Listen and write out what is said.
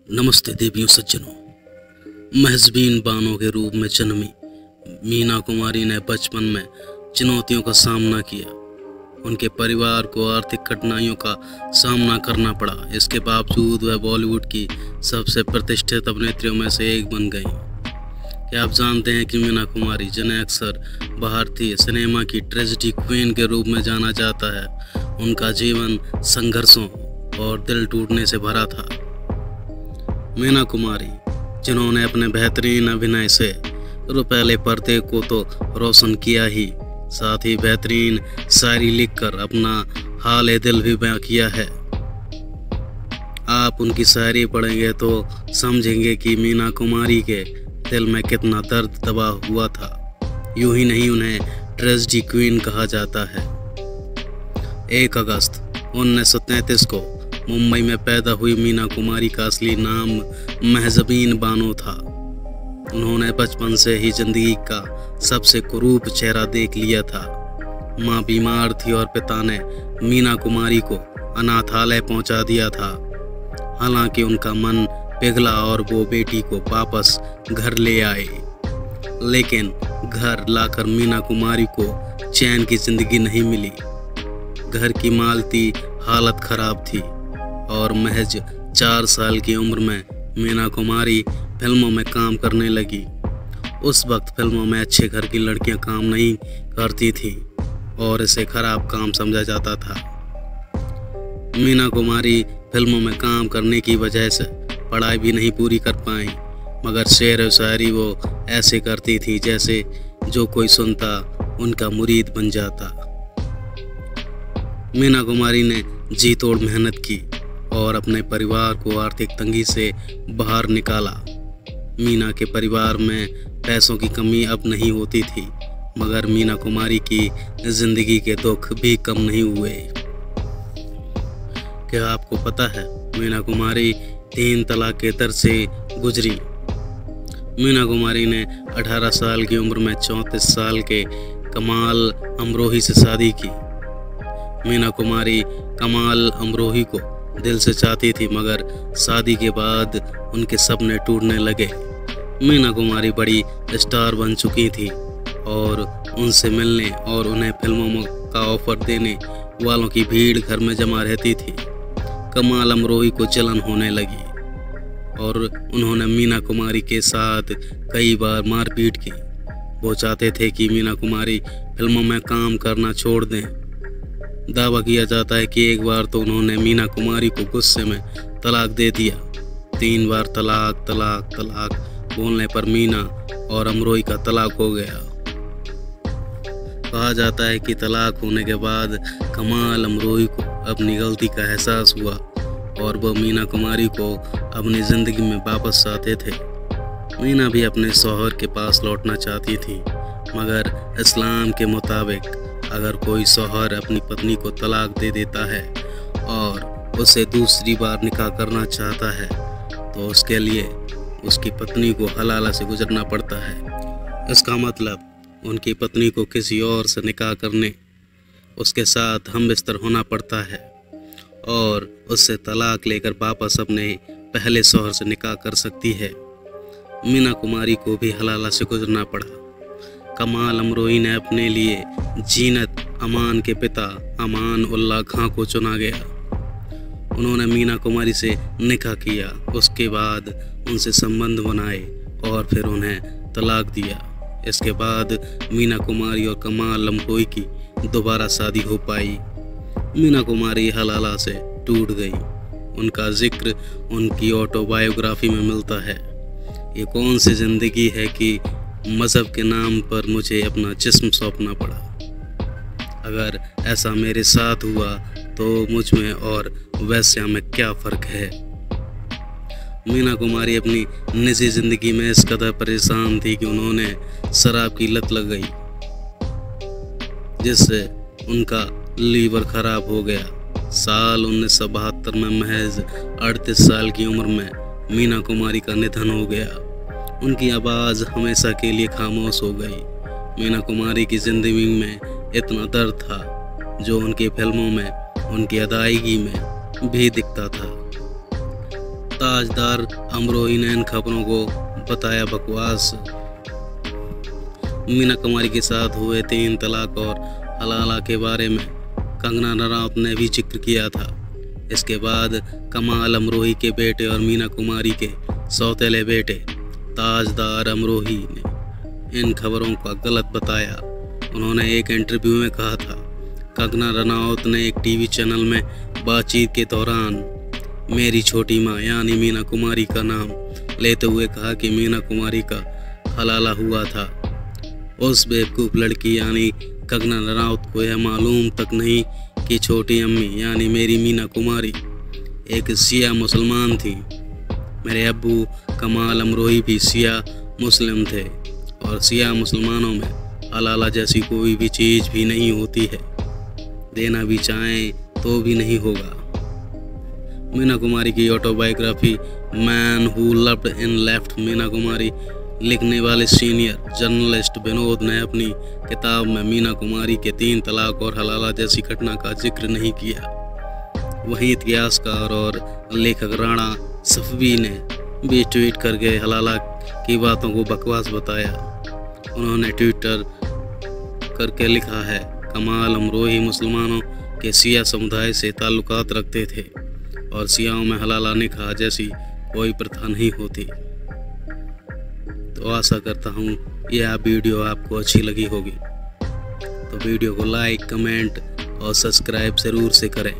नमस्ते देवियों सज्जनों। महजबीन बानों के रूप में जन्मी मीना कुमारी ने बचपन में चुनौतियों का सामना किया। उनके परिवार को आर्थिक कठिनाइयों का सामना करना पड़ा। इसके बावजूद वह बॉलीवुड की सबसे प्रतिष्ठित अभिनेत्रियों में से एक बन गई। क्या आप जानते हैं कि मीना कुमारी, जिन्हें अक्सर भारतीय सिनेमा की ट्रेजेडी क्वीन के रूप में जाना जाता है, उनका जीवन संघर्षों और दिल टूटने से भरा था। मीना कुमारी, जिन्होंने अपने बेहतरीन अभिनय से रुपहले पर्दे को तो रोशन किया ही, साथ ही बेहतरीन शायरी लिखकर अपना हाल दिल भी बयां किया है। आप उनकी शायरी पढ़ेंगे तो समझेंगे कि मीना कुमारी के दिल में कितना दर्द दबा हुआ था। यूं ही नहीं, उन्हें ट्रेजेडी क्वीन कहा जाता है। 1 अगस्त 1933 को मुंबई में पैदा हुई मीना कुमारी का असली नाम महजबीन बानो था। उन्होंने बचपन से ही जिंदगी का सबसे कुरूप चेहरा देख लिया था। माँ बीमार थी और पिता ने मीना कुमारी को अनाथालय पहुंचा दिया था। हालांकि उनका मन पिघला और वो बेटी को वापस घर ले आए, लेकिन घर लाकर मीना कुमारी को चैन की जिंदगी नहीं मिली। घर की मालती हालत खराब थी और महज 4 साल की उम्र में मीना कुमारी फिल्मों में काम करने लगी। उस वक्त फिल्मों में अच्छे घर की लड़कियां काम नहीं करती थीं और इसे खराब काम समझा जाता था। मीना कुमारी फिल्मों में काम करने की वजह से पढ़ाई भी नहीं पूरी कर पाई, मगर शेर व शायरी वो ऐसे करती थी जैसे जो कोई सुनता उनका मुरीद बन जाता। मीना कुमारी ने जी तोड़ मेहनत की और अपने परिवार को आर्थिक तंगी से बाहर निकाला। मीना के परिवार में पैसों की कमी अब नहीं होती थी, मगर मीना कुमारी की जिंदगी के दुख भी कम नहीं हुए। क्या आपको पता है, मीना कुमारी 3 तलाक के दर से गुजरी। मीना कुमारी ने 18 साल की उम्र में 34 साल के कमाल अमरोही से शादी की। मीना कुमारी कमाल अमरोही को दिल से चाहती थी, मगर शादी के बाद उनके सपने टूटने लगे। मीना कुमारी बड़ी स्टार बन चुकी थी और उनसे मिलने और उन्हें फिल्मों का ऑफर देने वालों की भीड़ घर में जमा रहती थी। कमाल अमरोही को जलन होने लगी और उन्होंने मीना कुमारी के साथ कई बार मारपीट की। वो चाहते थे कि मीना कुमारी फिल्मों में काम करना छोड़ दें। दावा किया जाता है कि एक बार तो उन्होंने मीना कुमारी को गुस्से में तलाक दे दिया। 3 बार तलाक तलाक तलाक बोलने पर मीना और अमरोही का तलाक हो गया। कहा जाता है कि तलाक होने के बाद कमाल अमरोही को अपनी गलती का एहसास हुआ और वह मीना कुमारी को अपनी ज़िंदगी में वापस आते थे। मीना भी अपने शौहर के पास लौटना चाहती थी, मगर इस्लाम के मुताबिक अगर कोई शौहर अपनी पत्नी को तलाक दे देता है और उसे दूसरी बार निकाह करना चाहता है तो उसके लिए उसकी पत्नी को हलाला से गुजरना पड़ता है। इसका मतलब उनकी पत्नी को किसी और से निकाह करने उसके साथ हम बिस्तर होना पड़ता है और उससे तलाक लेकर वापस अपने पहले शौहर से निकाह कर सकती है। मीना कुमारी को भी हलाला से गुजरना पड़ा। कमाल अमरोही ने अपने लिए जीनत अमान के पिता अमान उल्लाह खां को चुना गया। उन्होंने मीना कुमारी से निकाह किया, उसके बाद उनसे संबंध बनाए और फिर उन्हें तलाक दिया। इसके बाद मीना कुमारी और कमाल अमरोही की दोबारा शादी हो पाई। मीना कुमारी हलाला से टूट गई। उनका जिक्र उनकी ऑटोबायोग्राफी में मिलता है। ये कौन सी जिंदगी है कि मज़हब के नाम पर मुझे अपना जिस्म सौंपना पड़ा। अगर ऐसा मेरे साथ हुआ तो मुझ में और वैश्या में क्या फ़र्क है। मीना कुमारी अपनी निजी ज़िंदगी में इस कदर परेशान थी कि उन्होंने शराब की लत लग गई, जिससे उनका लीवर खराब हो गया। साल 1972 में महज 38 साल की उम्र में मीना कुमारी का निधन हो गया। उनकी आवाज़ हमेशा के लिए खामोश हो गई। मीना कुमारी की ज़िंदगी में इतना दर्द था जो उनकी फिल्मों में, उनकी अदायगी में भी दिखता था। ताजदार अमरोही ने इन खबरों को बताया बकवास। मीना कुमारी के साथ हुए 3 तलाक और हलाला के बारे में कंगना रनौत ने भी जिक्र किया था। इसके बाद कमाल अमरोही के बेटे और मीना कुमारी के सौतेले बेटे ताजदार अमरोही ने इन खबरों का गलत बताया। उन्होंने एक इंटरव्यू में कहा था, कंगना रनौत ने एक टीवी चैनल में बातचीत के दौरान मेरी छोटी माँ यानी मीना कुमारी का नाम लेते हुए कहा कि मीना कुमारी का हलाला हुआ था। उस बेवकूफ़ लड़की यानी कंगना रनौत को यह मालूम तक नहीं कि छोटी अम्मी यानी मेरी मीना कुमारी एक शिया मुसलमान थी। मेरे अब्बू कमाल अमरोही भी शिया मुस्लिम थे और शिया मुसलमानों में हलाला जैसी कोई भी चीज़ भी नहीं होती है, देना भी चाहें तो भी नहीं होगा। मीना कुमारी की autobiography man who loved and left Meena Kumari लिखने वाले सीनियर जर्नलिस्ट विनोद ने अपनी किताब में मीना कुमारी के 3 तलाक और हलाला जैसी घटना का जिक्र नहीं किया। वहीं इतिहासकार और लेखक राणा सफवी ने भी ट्वीट करके हलाला की बातों को बकवास बताया। उन्होंने ट्विटर करके लिखा है, कमाल अमरोही मुसलमानों के शिया समुदाय से ताल्लुकात रखते थे और शियाओं में हलाला निकाह जैसी कोई प्रथा नहीं होती। तो आशा करता हूँ यह वीडियो आपको अच्छी लगी होगी। तो वीडियो को लाइक, कमेंट और सब्सक्राइब ज़रूर से करें।